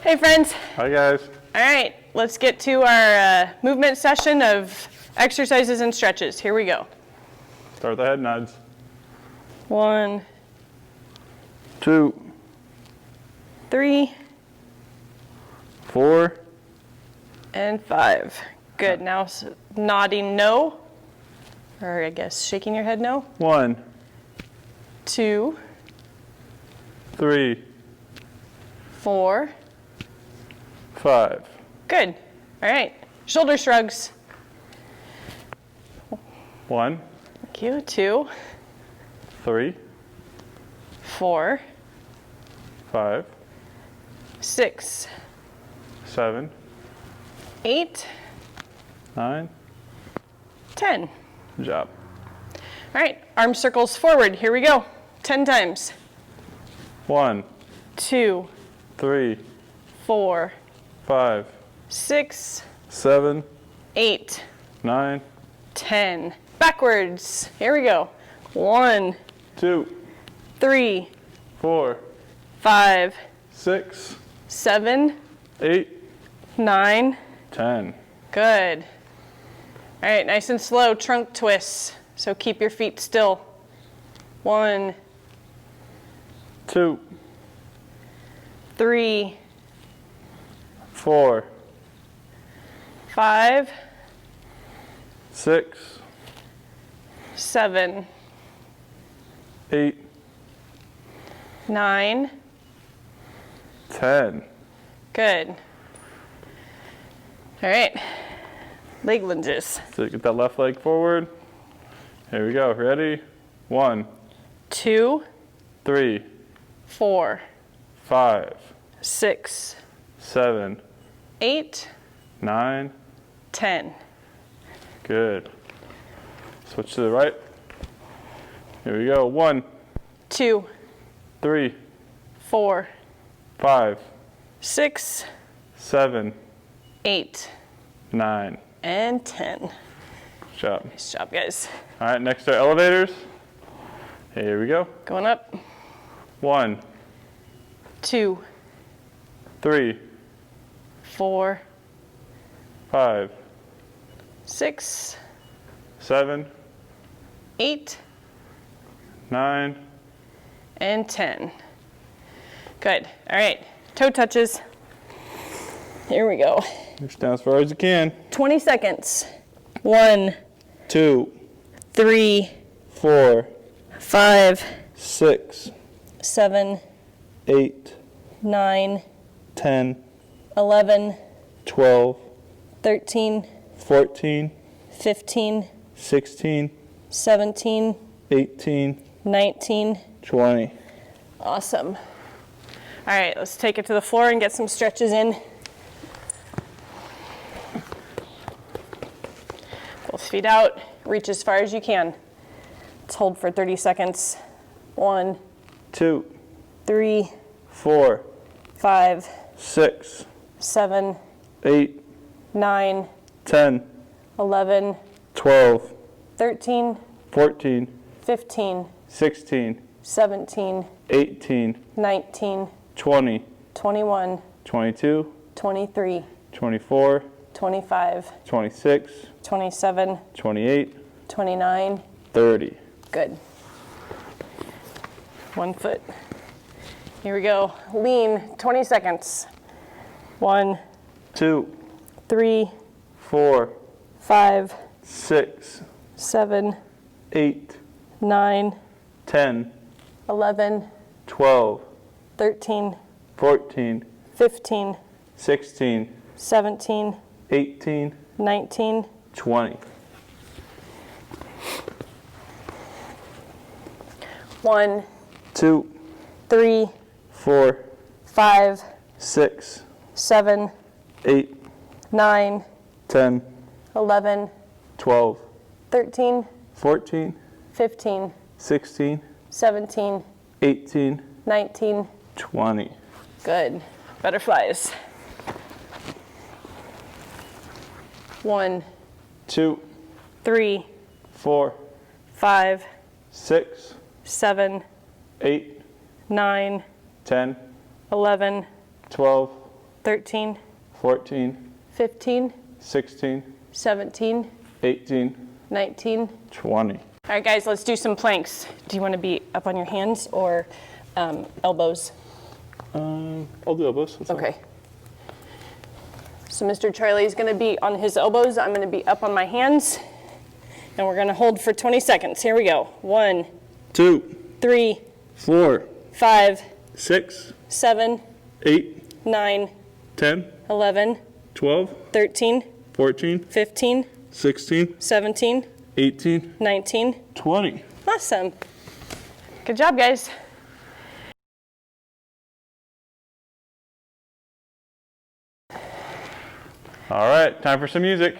Hey friends. Hi guys. All right, let's get to our movement session of exercises and stretches. Here we go. Start with the head nods. 1, 2, 3, 4, and 5. Good. Now nodding no, or I guess shaking your head no. 1, 2, 3, 4. 5. Good. All right. Shoulder shrugs. 1, Thank you. 2, 3, 4, 5, 6, 7, 8, 9. 10. Good job. All right. Arm circles forward. Here we go. 10 times. 1, 2, 3, 4, 5, 6, 7, 8, 9, 10. Backwards. Here we go. 1, 2, 3, 4, 5, 6, 7, 8, 9. 10. Good. All right, nice and slow trunk twists. So keep your feet still. 1, 2, 3, 4, 5, 6, 7, 8, 9. 10. Good. All right. Leg lunges. So get that left leg forward. Here we go. Ready? 1, 2, 3, 4, 5, 6, 7, 8, 9. 10. Good. Switch to the right. Here we go. 1, 2, 3, 4, 5, 6, 7, 8, 9. and 10. Good job. Nice job, guys. All right, next are elevators. Here we go. Going up. 1, 2, 3, 4, 5, 6, 7, 8, 9. and 10. Good. All right. Toe touches. Here we go. Reach down as far as you can. 20 seconds. 1, 2, 3, 4, 5, 6, 7, 8, 9, 10, 11, 12, 13, 14, 15, 16, 17, 18, 19. 20. Awesome. All right, let's take it to the floor and get some stretches in. Both feet out, reach as far as you can. Let's hold for 30 seconds. 1, 2, 3, 4, 5, 6, 7, 8, 9, 10, 11, 12, 13, 14, 15, 16, 17, 18, 19, 20, 21, 22, 23, 24, 25, 26, 27, 28, 29. 30. Good. 1 foot. Here we go. Lean, 20 seconds. 1, 2, 3, 4, 5, 6, 7, 8, 9, 10, 11, 12, 13, 14, 15, 16, 17, 18, 19. 20. 1, 2, 3, 4, 5, 6, 7, 8, 9, 10, 11, 12, 13, 14, 15, 16, 17, 18, 19. 20. Good. Butterflies. 1, 2, 3, 4, 5, 6, 7, 8, 9, 10, 11, 12, 13, 14, 15, 16, 17, 18, 19. 20. All right, guys, let's do some planks. Do you want to be up on your hands or elbows? I'll do elbows. That's fine. Okay. So Mr. Charlie's going to be on his elbows. I'm going to be up on my hands. And we're going to hold for 20 seconds. Here we go. 1, 2, 3, 4, 5, 6, 7, 8, 9, 10, 11, 12, 13, 14, 15, 16, 17, 18, 19. 20. Awesome. Good job, guys. All right, time for some music.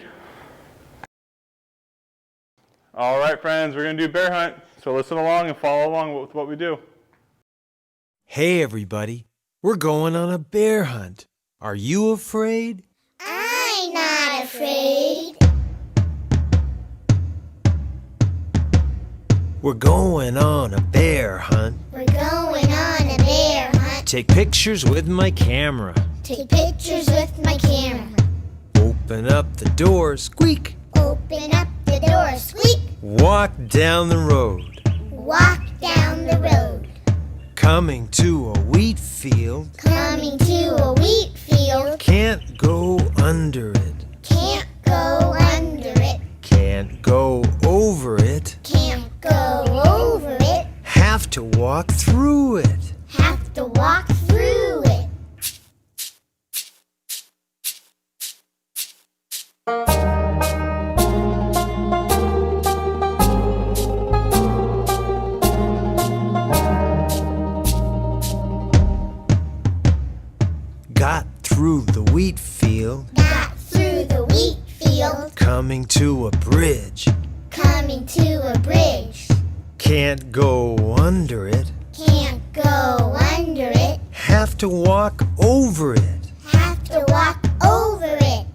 All right, friends, we're going to do bear hunt. So listen along and follow along with what we do. Hey, everybody. We're going on a bear hunt. Are you afraid? I'm not afraid. We're going on a bear hunt. We're going on a bear hunt. Take pictures with my camera. Take pictures with my camera. Open up the door, squeak. Open up the door, squeak. Walk down the road. Walk down the road. Coming to a wheat field. Coming to a wheat field. Can't go under it. Can't go under it. Can't go over it. Can't go over it. Have to walk through it. Have to walk through it. Got through the wheat field. Got through the wheat field. Coming to a bridge. Coming to a bridge. Can't go under it. Can't go under it. Have to walk over it. Have to walk over it.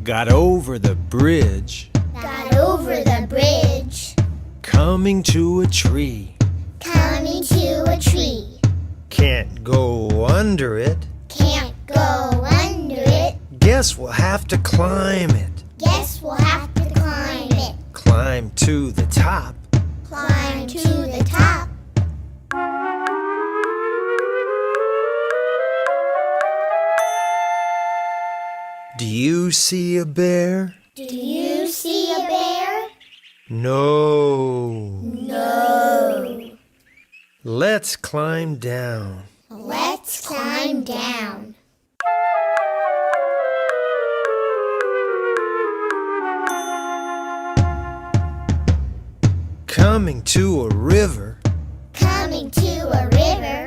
Got over the bridge. Got over the bridge. Coming to a tree. Coming to a tree. Can't go under it. Can't go under it. Guess we'll have to climb it. Guess we'll have to climb it. Climb to the top. Climb to the top. Do you see a bear? Do you see a bear? No. No. Let's climb down. Let's climb down. Coming to a river. Coming to a river.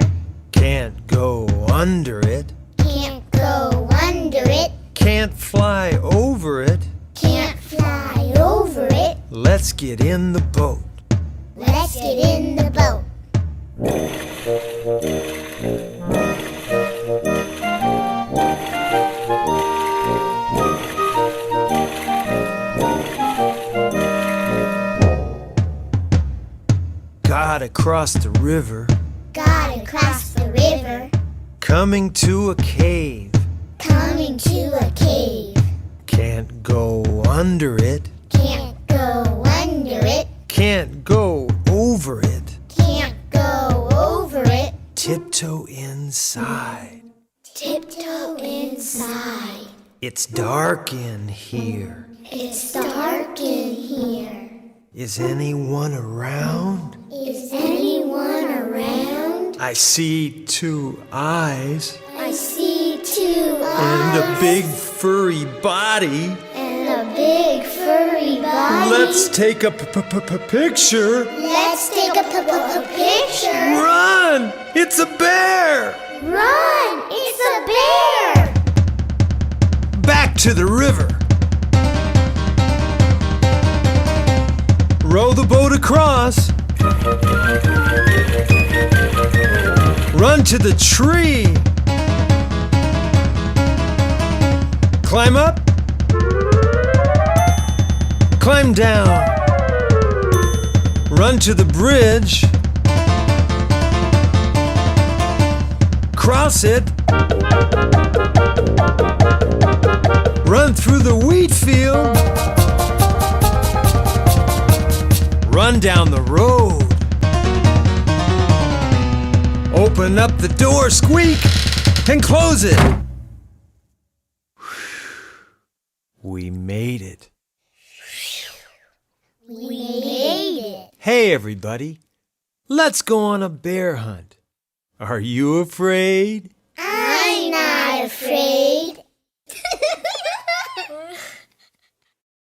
Can't go under it. Can't go under it. Can't fly over it. Can't fly over it. Let's get in the boat. Let's get in the boat. Got across the river. Got across the river. Coming to a cave. Coming to a cave. Can't go under it. Can't go under it. Can't go over it. Can't go over it. Tiptoe inside. Tiptoe inside. It's dark in here. It's dark in here. Is anyone around? Is anyone around? I see two eyes I see two and eyes a big furry body. and a big furry body. Let's take a picture. Let's take a picture. Run! It's a bear! Run! It's a bear! Back to the river. Row the boat across. Run to the tree. Climb up. Climb down. Run to the bridge. Cross it. Run through the wheat field. Run down the road. Open up the door, squeak, and close it. We made it. We made it. Hey, everybody. Let's go on a bear hunt. Are you afraid?